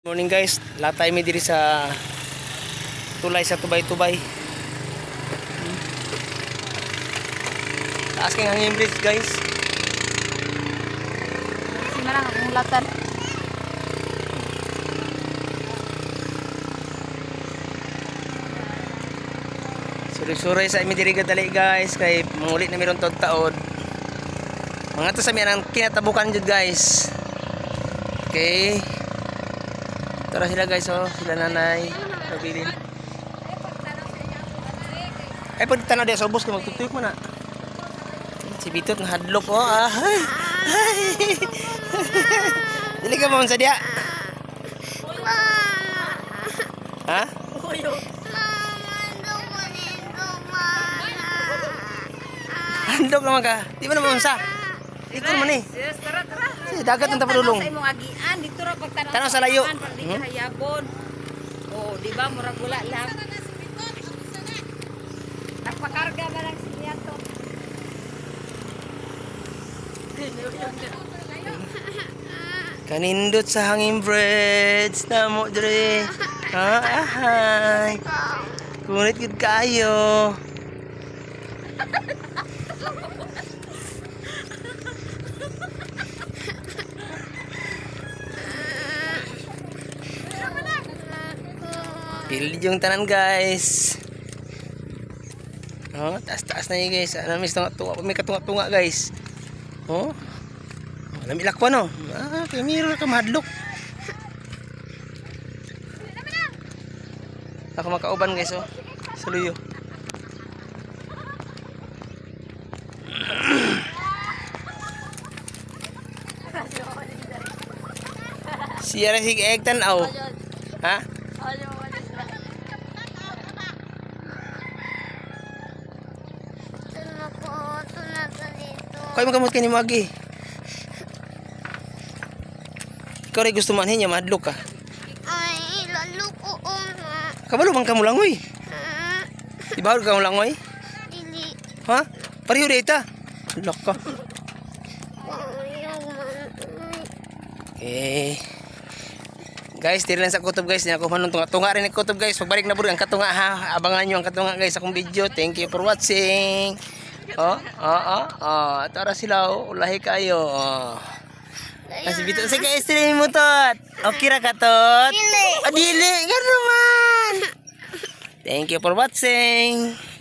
Morning guys, latay mi diri sa tulay sa Tubay-Tubay. Taas kang hangin bridge guys. Simarang akong latan. Suri-suri sa imi diri gadali guys kay mangulit na meron taod. Mga to sa mi ang kinatabukan jud guys. Okay. Tara sila guys oh, sila nanay. Pabilin. Ay pag tanaw dia sa ubos kay magtutuyok man na. Si Bitot nga hadlok oh. Ay. Dili ka mo sa dia. Ha? Handog naman ka. Di ba naman sa? Dito naman eh. Yes, tara. Si dagat ang tapululong. Sa imong agian dito ra pagtanaw. Tanaw sa layo. Di ka hayabon. Oh, di ba murag wala lang. Nagpakarga ba lang siya to? Kanindot sa hangin breads namo dire. Ay. Kunit gid kayo. Pilid yung tanan guys. Oh, taas-taas na yun guys. Ano mis tunga-tunga, may katunga-tunga guys. Oh. Lami lakwa no. Kay miro ka mahadlok. Ako makauban guys oh. Saluyo. Siya rin sige egg tanaw. Ha? Kaya magamot kayo ni Magi. Ikaw rin gusto manhin niya, mahadlok ka. Ay, lalo ko Kabalo bang kamu langoy? Di ba kamu langoy? dili. Ha? Pareho data. Lok ka. Okay. Guys, tira lang sa kutob guys. Ako man tunga rin ang kutob guys. Pagbalik na bro ang katunga ha. Abangan nyo ang katunga guys akong video. Thank you for watching. Tara sila oh. Ulahi kayo. Oh. Kasi bito sa guys, tira mo tot. Okay ra ka tot? Dili. Dili. Gano'n man. Thank you for watching.